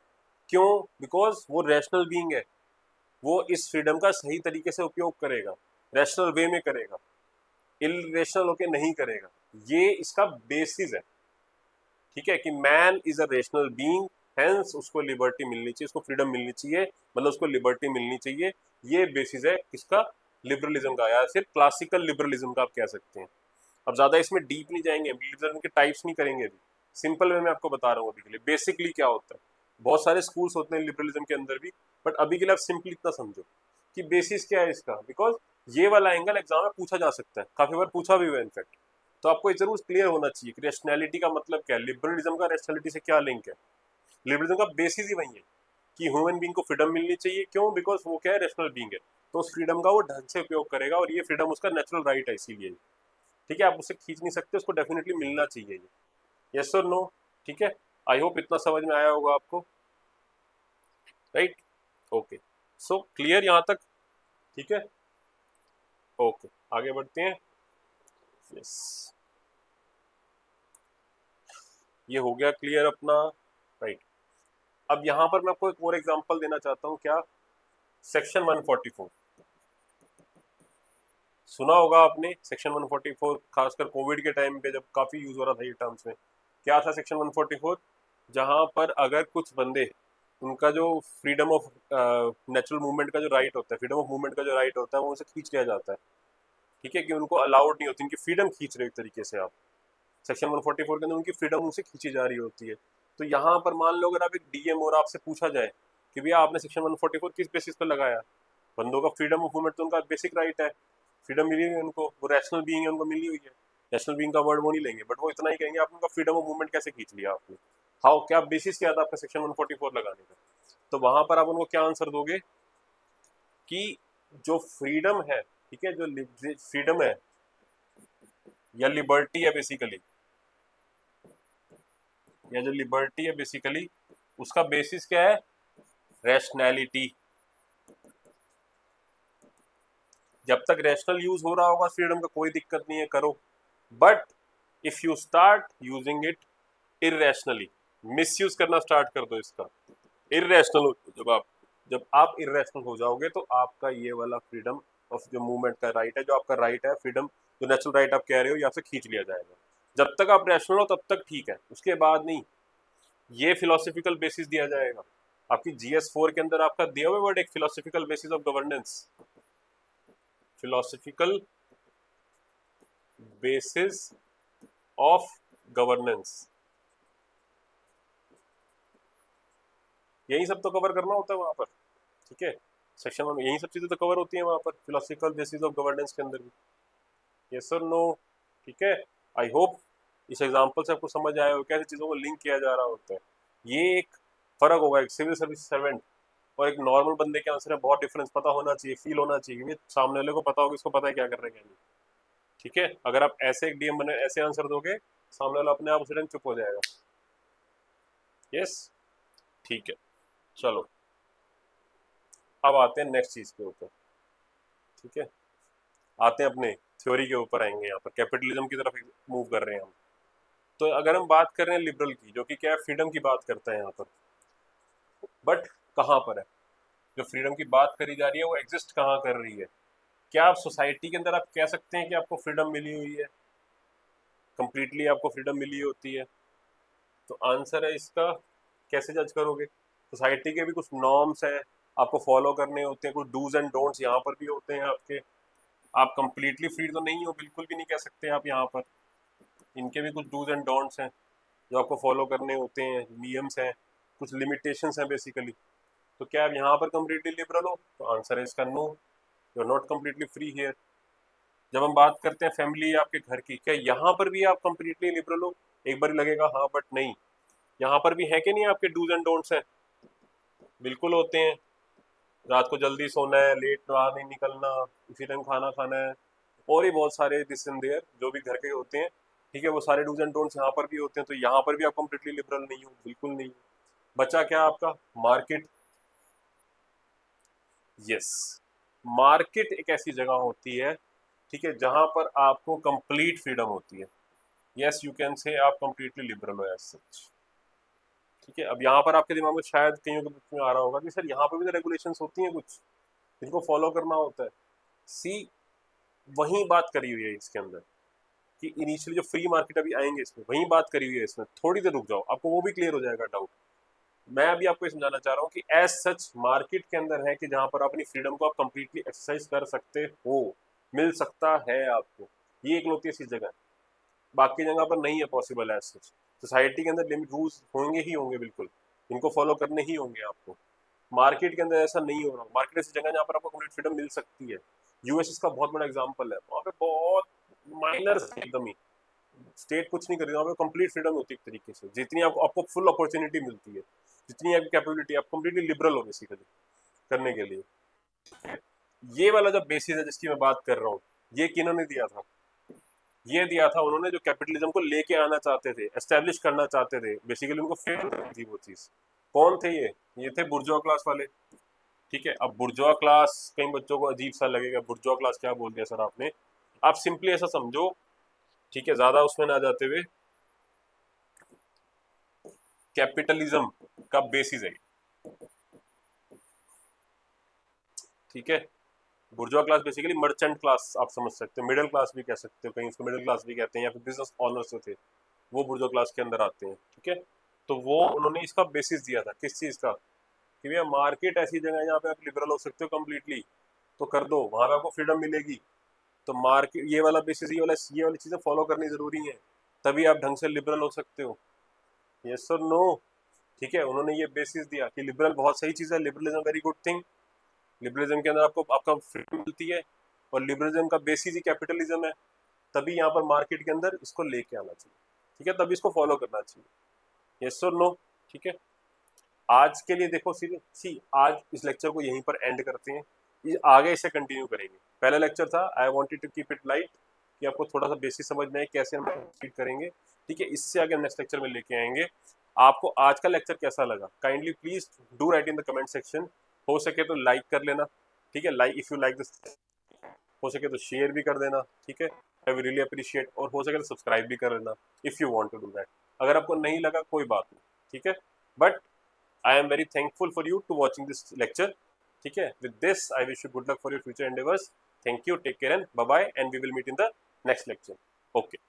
क्यों? बिकॉज वो रैशनल बीइंग है, वो इस फ्रीडम का सही तरीके से उपयोग करेगा, रैशनल वे में करेगा, इरेशनल होके नहीं करेगा। ये इसका बेसिस है। ठीक है, कि man is a rational being, hence उसको लिबर्टी मिलनी चाहिए, उसको फ्रीडम मिलनी चाहिए, मतलब उसको लिबर्टी मिलनी चाहिए। ये बेसिस है किसका? लिबरलिज्म का, या सिर्फ क्लासिकल लिबरलिज्म का आप कह सकते हैं। अब ज्यादा इसमें डीप नहीं जाएंगे, लिबरलिज्म के टाइप्स नहीं करेंगे अभी, सिंपल वे में आपको बता रहा हूँ अभी के लिए बेसिकली क्या होता है। बहुत सारे स्कूल्स होते हैं लिबरलिज्म के अंदर भी, बट अभी के लिए आप सिंपली इतना समझो कि बेसिस क्या है इसका। बिकॉज ये वाला एंगल एग्जाम में पूछा जा सकता है, काफी बार पूछा भी हुआ है इनफैक्ट। तो आपको ये जरूर क्लियर होना चाहिए कि रैशनैलिटी का मतलब क्या है, लिबरलिज्म का रैशनैलिटी से क्या लिंक है। लिबरलिज्म का बेसिस ही वही है कि ह्यूमन बीइंग को फ्रीडम मिलनी चाहिए। क्यों? बिकॉज वो क्या है? रैशनल बीइंग है, तो उस फ्रीडम का वो ढंग से उपयोग करेगा, और ये फ्रीडम उसका नेचुरल राइट है, इसीलिए। ठीक है, आप उसे खींच नहीं सकते, उसको डेफिनेटली मिलना चाहिए ये। यस और नो? ठीक है, आई होप इतना समझ में आया होगा आपको, राइट? ओके, सो क्लियर यहाँ तक? ठीक है, ओके, आगे बढ़ते हैं। यस, ये हो गया क्लियर अपना, राइट। अब यहाँ पर मैं आपको एक और एग्जांपल देना चाहता हूँ। क्या? सेक्शन 144 सुना होगा आपने। सेक्शन 144 खासकर कोविड के टाइम पे जब काफी यूज हो रहा था ये टर्म्स में। क्या था सेक्शन 144? जहां पर अगर कुछ बंदे, उनका जो फ्रीडम ऑफ नेचुरल मूवमेंट का जो राइट होता है, फ्रीडम ऑफ मूवमेंट का जो राइट होता है, वो उनसे खींच लिया जाता है। ठीक है, कि उनको अलाउड नहीं होती, उनकी फ्रीडम खींच रहे हो एक तरीके से आप। सेक्शन 144 के अंदर उनकी फ्रीडम उनसे खींची जा रही होती है। तो यहाँ पर मान लो अगर आप एक डीएम और आपसे पूछा जाए कि भैया आपने सेक्शन 144 किस बेसिस पर लगाया, बंदों का फ्रीडम ऑफ मूवमेंट तो उनका बेसिक राइट है, फ्रीडम मिली हुई है उनको, वो रैशनल बीइंग है, उनको मिली हुई है। रैशनल बीइंग का वर्ड वो नहीं लेंगे, बट वो इतना ही कहेंगे आप उनका फ्रीडम ऑफ मूवमेंट कैसे खींच लिया आपने, हाउ, क्या बेसिस क्या था आपका सेक्शन 144 लगाने का। तो वहां पर आप उनको क्या आंसर दोगे कि जो फ्रीडम है, ठीक है, जो फ्रीडम है या लिबर्टी है बेसिकली, या जो लिबर्टी है बेसिकली, उसका बेसिस क्या है, रैशनैलिटी। जब तक रैशनल यूज हो रहा होगा फ्रीडम का कोई दिक्कत नहीं है, करो, but if you start using it irrationally, misuse करना स्टार्ट कर दो इसका, इरेशनल, जब आप इरेशनल हो जाओगे तो आपका ये वाला फ्रीडम ऑफ जो मूवमेंट का राइट है, जो आपका राइट है फ्रीडम, जो नेचुरल राइट आप कह रहे हो, यहाँ से खींच लिया जाएगा। जब तक आप रैशनल हो तब तक ठीक है, उसके बाद नहीं। ये फिलोसफिकल बेसिस दिया जाएगा आपकी GS4 के अंदर, आपका दिया हुआ वर्ड एक philosophical basis of governance, philosophical basis of governance, यही सब तो कवर करना होता है वहां पर, ठीक है, सेक्शन में यही सब चीजें तो कवर होती हैं वहां पर फिलोसफिकल बेसिस ऑफ गवर्नेंस के अंदर भी। यस और नो, ठीक है। आई होप इस एग्जांपल से आपको समझ आया हो कैसे चीजों को लिंक किया जा रहा होता है। ये एक फर्क होगा एक सिविल सर्विस सर्वेंट और एक नॉर्मल बंदे के आंसर में, बहुत डिफरेंस पता होना चाहिए, फील होना चाहिए कि सामने वाले को पता होगा, इसको पता है क्या कर रहे हैं क्या नहीं, ठीक है। अगर आप ऐसे एक डीएम बने ऐसे आंसर दोगे, सामने वाला अपने आप उसी टाइम चुप हो जाएगा। यस, ठीक है, चलो अब आते हैं नेक्स्ट चीज के ऊपर, ठीक है, आते हैं अपने थ्योरी के ऊपर, आएंगे यहाँ पर कैपिटलिज्म की तरफ मूव कर रहे हैं हम। तो अगर हम बात कर रहे हैं लिबरल की, जो कि क्या है, फ्रीडम की बात करता है यहाँ पर, बट कहाँ पर है जो फ्रीडम की बात करी जा रही है, वो एग्जिस्ट कहाँ कर रही है। क्या आप सोसाइटी के अंदर आप कह सकते हैं कि आपको फ्रीडम मिली हुई है, कंप्लीटली आपको फ्रीडम मिली होती है? तो आंसर है इसका, कैसे जज करोगे, सोसाइटी के भी कुछ नॉर्म्स हैं आपको फॉलो करने होते हैं, कुछ डूज एंड डोंट्स यहाँ पर भी होते हैं आपके। आप कंप्लीटली फ्री तो नहीं हो, बिल्कुल भी नहीं कह सकते आप यहाँ पर, इनके भी कुछ डूज एंड डोंट्स हैं जो आपको फॉलो करने होते हैं, नियम्स हैं, कुछ लिमिटेशंस हैं बेसिकली। तो क्या आप यहाँ पर कम्प्लीटली लिबरल हो? तो आंसर है इसका no, you are not completely free here. जब हम बात करते हैं फैमिली आपके घर की, क्या यहाँ पर भी आप कम्प्लीटली लिबरल हो? एक बार लगेगा हाँ, बट नहीं, यहाँ पर भी है कि नहीं आपके डूज एंड डोंट्स हैं, बिल्कुल होते हैं। रात को जल्दी सोना है, लेट बाहर नहीं निकलना, उसी टाइम खाना खाना है, और ही बहुत सारे दिस एंड देयर जो भी घर के होते हैं, ठीक है, वो सारे डूज एंड डोंट्स यहाँ पर भी होते हैं। तो यहाँ पर भी आप कम्प्लीटली लिबरल नहीं हो, बिल्कुल नहीं। बचा क्या आपका, मार्केट। यस, मार्केट एक ऐसी जगह होती है, ठीक है, जहां पर आपको कंप्लीट फ्रीडम होती है। यस, यू कैन से आप कंप्लीटली लिबरल हो एज सच, ठीक है। अब यहाँ पर आपके दिमाग में शायद कईयों के बीच में आ रहा होगा कि सर यहाँ पर भी तो रेगुलेशंस होती हैं कुछ, जिनको फॉलो करना होता है। सी, वही बात करी हुई है इसके अंदर कि इनिशियली जो फ्री मार्केट अभी आएंगे इसमें, वही बात करी हुई है इसमें। थोड़ी देर रुक जाओ, आपको वो भी क्लियर हो जाएगा डाउट। मैं अभी आपको ये समझाना चाह रहा हूँ कि एज सच मार्केट के अंदर है कि जहां पर आप अपनी फ्रीडम को आप कंप्लीटली एक्सरसाइज कर सकते हो, मिल सकता है आपको, ये एक लोग ऐसी जगह है, बाकी जगह पर नहीं है पॉसिबल एज सच। सोसाइटी के अंदर लिमिट रूल्स होंगे ही होंगे, बिल्कुल इनको फॉलो करने ही होंगे आपको। मार्केट के अंदर ऐसा नहीं हो रहा, मार्केट ऐसी जगह जहाँ पर आपको कंप्लीट फ्रीडम मिल सकती है। यूएस इसका बहुत बड़ा एग्जाम्पल है, वहाँ पे बहुत माइनर एकदम ही स्टेट कुछ नहीं कर रही, वहाँ पे कंप्लीट फ्रीडम होती है एक तरीके से, जितनी आपको आपको फुल अपॉर्चुनिटी मिलती है, जितनी आपकी कैपेबिलिटी, आप कंप्लीटली लिबरल हो बेसिकली करने के लिए। ये वाला जो बेसिस है जिसकी मैं बात कर रहा हूँ, ये किन्होंने दिया था? ये दिया था उन्होंने जो कैपिटलिज्म को लेके आना चाहते थे, एस्टेब्लिश करना चाहते थे, बेसिकली उनको फेवर करनी थी वो चीज। कौन थे ये थे बुर्जुआ क्लास वाले, ठीक है। अब बुर्जुआ क्लास कई बच्चों को अजीब सा लगेगा, बुर्जुआ क्लास क्या बोल दिया सर आपने, आप सिंपली ऐसा समझो, ठीक है, ज्यादा उसमें ना जाते हुए, कैपिटलिज्म का बेसिस है, ठीक है। बुर्जुआ क्लास बेसिकली मर्चेंट क्लास आप समझ सकते हो, मिडिल क्लास भी कह सकते हो, कहीं उसको मिडिल क्लास भी कहते हैं, या फिर बिजनेस ऑनर्स जो थे वो बुर्जुआ क्लास के अंदर आते हैं, ठीक है। तो वो उन्होंने इसका बेसिस दिया था किस चीज का, कि भैया मार्केट ऐसी जगह है जहाँ पे आप लिबरल हो सकते हो कम्प्लीटली, तो कर दो, वहां पे आपको फ्रीडम मिलेगी। तो मार्केट ये वाला बेसिस ये वाली चीज़ें फॉलो करनी ज़रूरी है, तभी आप ढंग से लिबरल हो सकते हो। यस और नो? ठीक है, उन्होंने ये बेसिस दिया कि लिबरल बहुत सही चीज़ है, liberalism very good thing. Liberalism के अंदर आपको आपका फ्रीडम मिलती है, और लिबरलिज्म का बेसिस ही कैपिटलिज्म है, तभी यहाँ पर मार्केट के अंदर इसको लेके आना चाहिए। ठीक है, तभी इसको फॉलो करना चाहिए। यस और नो? ठीक है, आज के लिए देखो सी आज इस लेक्चर को यहीं पर एंड करते हैं, आगे इसे कंटिन्यू करेंगे। पहला लेक्चर था I wanted to keep it light, कि आपको थोड़ा सा बेसिक समझ में आए कैसे हम ट्रीट करेंगे। ठीक है, इससे आगे हम नेक्स्ट लेक्चर में लेके आएंगे। आपको आज का लेक्चर कैसा लगा, kindly please do right in the comment section. हो सके तो लाइक कर लेना। ठीक है, like if you like this, हो सके तो शेयर भी कर देना। ठीक है, आई विल रियली अप्रिशिएट, और हो सके तो सब्सक्राइब भी कर लेना if you want to do that. अगर आपको नहीं लगा कोई बात नहीं, ठीक है, but I am very thankful for you to watching this lecture. ठीक है, with this I wish you good luck for your future endeavors. Thank you, take care and bye bye, and we will meet in the next lecture. Okay.